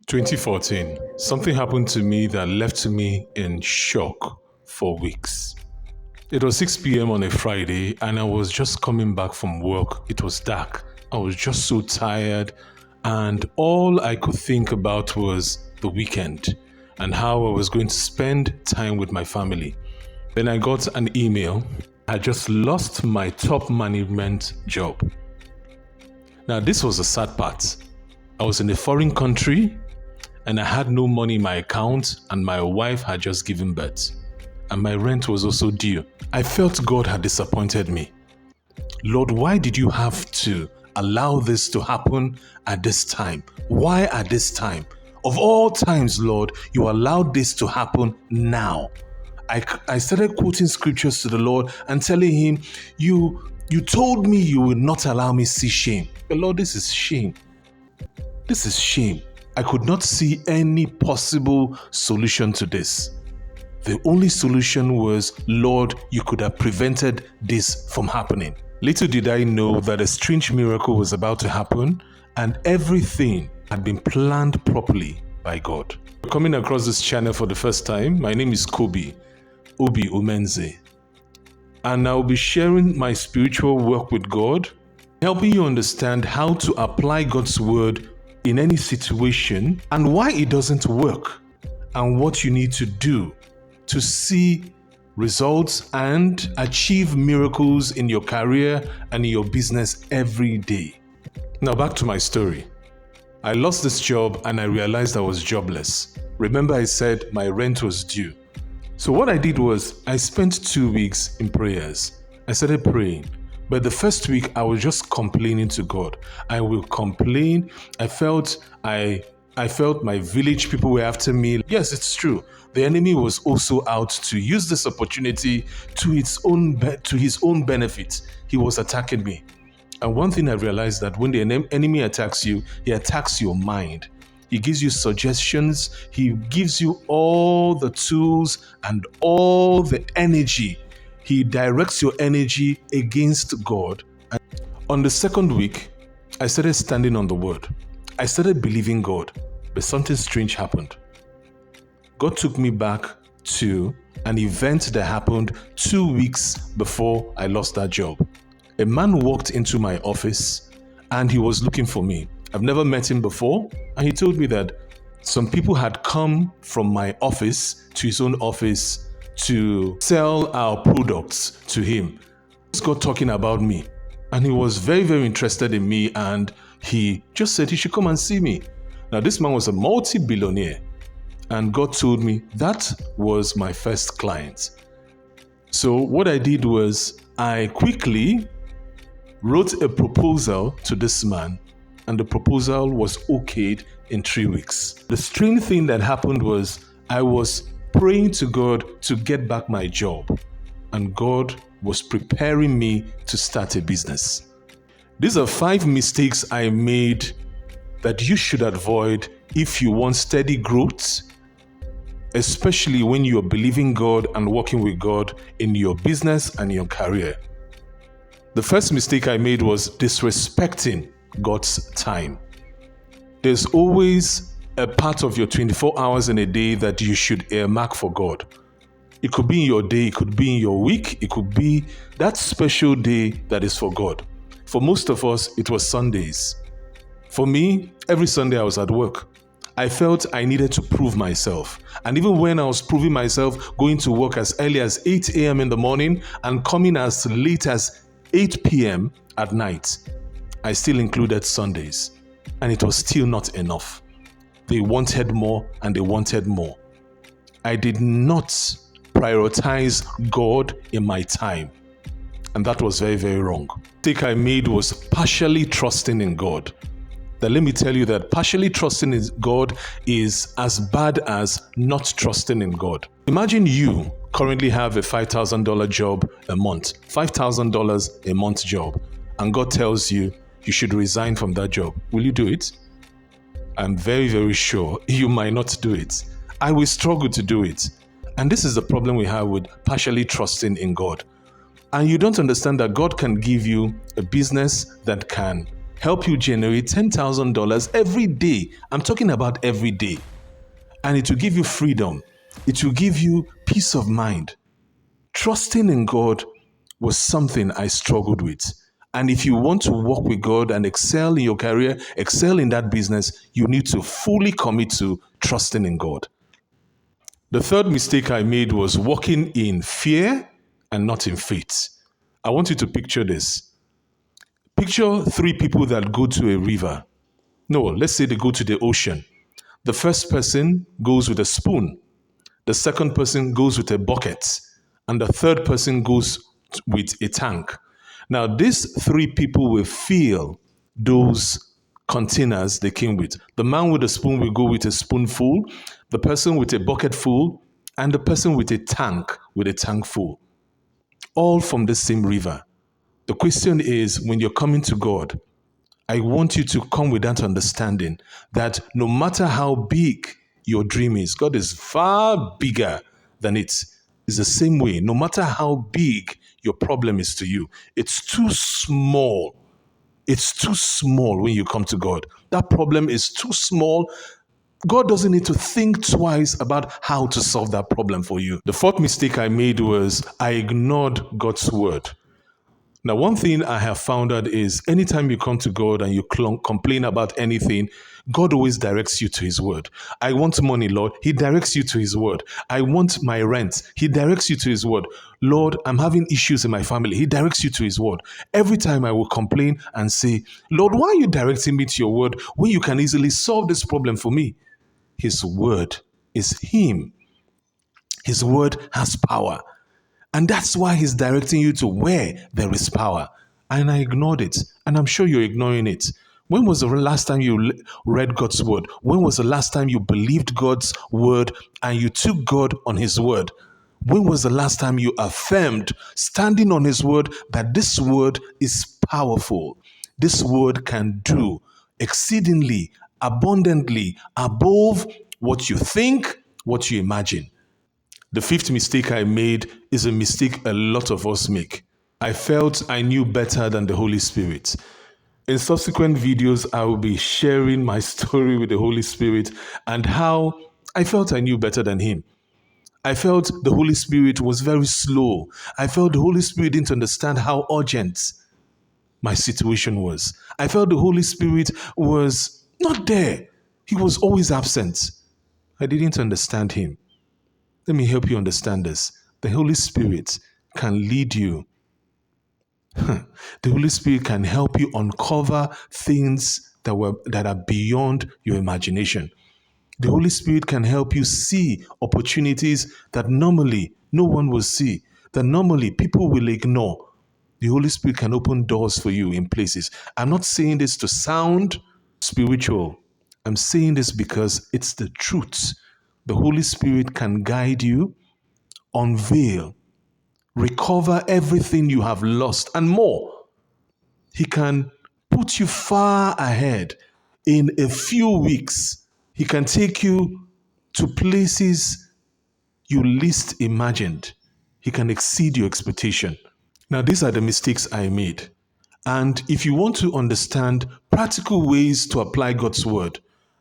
2014, something happened to me that left me in shock for weeks. It was 6 p.m. on a Friday and I was just coming back from work. It was dark. I was just so tired and all I could think about was the weekend and how I was going to spend time with my family. Then I got an email. I just lost my top management job. Now this was the sad part. I was in a foreign country and I had no money in my account and my wife had just given birth. And my rent was also due. I felt God had disappointed me. Lord, why did you have to allow this to happen at this time? Why at this time? Of all times, Lord, you allowed this to happen now. I started quoting scriptures to the Lord and telling him, you told me you would not allow me see shame. But Lord, this is shame. This is shame. I could not see any possible solution to this. The only solution was, Lord, you could have prevented this from happening. Little did I know that a strange miracle was about to happen and everything had been planned properly by God. Coming across this channel for the first time, my name is Obi Umenze, and I'll be sharing my spiritual work with God, helping you understand how to apply God's word in any situation and why it doesn't work and what you need to do to see results and achieve miracles in your career and in your business every day. Now back to my story. I lost this job and I realized I was jobless. Remember I said my rent was due. So what I did was I spent 2 weeks in prayers. I started praying. But the first week I was just complaining to God. I will complain. I felt my village people were after me. Yes, it's true. The enemy was also out to use this opportunity to his own benefit. He was attacking me. And one thing I realized that when the enemy attacks you, he attacks your mind. He gives you suggestions. He gives you all the tools and all the energy. He directs your energy against God. And on the second week, I started standing on the word. I started believing God, but something strange happened. God took me back to an event that happened 2 weeks before I lost that job. A man walked into my office and he was looking for me. I've never met him before, and he told me that some people had come from my office to his own office to sell our products to him. He got talking about me and he was very, very interested in me, and he just said he should come and see me. Now this man was a multi-billionaire, and God told me that was my first client. So what I did was I quickly wrote a proposal to this man, and the proposal was okayed in 3 weeks. The strange thing that happened was I was praying to God to get back my job, and God was preparing me to start a business. These are 5 mistakes I made that you should avoid if you want steady growth, especially when you're believing God and working with God in your business and your career. The first mistake I made was disrespecting God's time. There's always a part of your 24 hours in a day that you should earmark for God. It could be in your day, it could be in your week, it could be that special day that is for God. For most of us, it was Sundays. For me, every Sunday I was at work. I felt I needed to prove myself. And even when I was proving myself, going to work as early as 8 a.m. in the morning and coming as late as 8 p.m. at night, I still included Sundays. And it was still not enough. They wanted more and they wanted more. I did not prioritize God in my time. And that was very, very wrong. The mistake I made was partially trusting in God. Then let me tell you that partially trusting in God is as bad as not trusting in God. Imagine you currently have a $5,000 job a month, $5,000 a month job, and God tells you you should resign from that job. Will you do it? I'm very, very sure you might not do it. I will struggle to do it. And this is the problem we have with partially trusting in God. And you don't understand that God can give you a business that can help you generate $10,000 every day. I'm talking about every day. And it will give you freedom. It will give you peace of mind. Trusting in God was something I struggled with. And if you want to work with God and excel in your career, excel in that business, you need to fully commit to trusting in God. The third mistake I made was walking in fear and not in faith. I want you to picture this. Picture three people that go to a river. No, let's say they go to the ocean. The first person goes with a spoon. The second person goes with a bucket. And the third person goes with a tank. Now, these three people will fill those containers they came with. The man with a spoon will go with a spoonful, the person with a bucket full, and the person with a tank full. All from the same river. The question is, when you're coming to God, I want you to come with that understanding that no matter how big your dream is, God is far bigger than it. It's the same way. No matter how big your problem is to you, it's too small. It's too small when you come to God. That problem is too small. God doesn't need to think twice about how to solve that problem for you. The fourth mistake I made was I ignored God's word. Now, one thing I have found out is anytime you come to God and you complain about anything, God always directs you to His word. I want money, Lord. He directs you to His word. I want my rent. He directs you to His word. Lord, I'm having issues in my family. He directs you to His word. Every time I will complain and say, Lord, why are you directing me to your word when you can easily solve this problem for me? His word is Him. His word has power. And that's why He's directing you to where there is power. And I ignored it. And I'm sure you're ignoring it. When was the last time you read God's word? When was the last time you believed God's word and you took God on His word? When was the last time you affirmed, standing on His word, that this word is powerful? This word can do exceedingly, abundantly, above what you think, what you imagine. The fifth mistake I made is a mistake a lot of us make. I felt I knew better than the Holy Spirit. In subsequent videos, I will be sharing my story with the Holy Spirit and how I felt I knew better than Him. I felt the Holy Spirit was very slow. I felt the Holy Spirit didn't understand how urgent my situation was. I felt the Holy Spirit was not there. He was always absent. I didn't understand Him. Let me help you understand this. The Holy Spirit can lead you. The Holy Spirit can help you uncover things that are beyond your imagination. The Holy Spirit can help you see opportunities that normally no one will see, that normally people will ignore. The Holy Spirit can open doors for you in places. I'm not saying this to sound spiritual. I'm saying this because it's the truth. The Holy Spirit can guide you, unveil, recover everything you have lost and more. He can put you far ahead in a few weeks. He can take you to places you least imagined. He can exceed your expectation. Now, these are the mistakes I made. And if you want to understand practical ways to apply God's word,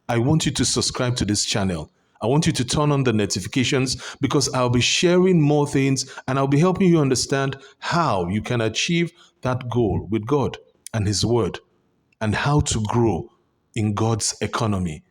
I want you to subscribe to this channel. I want you to turn on the notifications because I'll be sharing more things and I'll be helping you understand how you can achieve that goal with God and His word and how to grow in God's economy.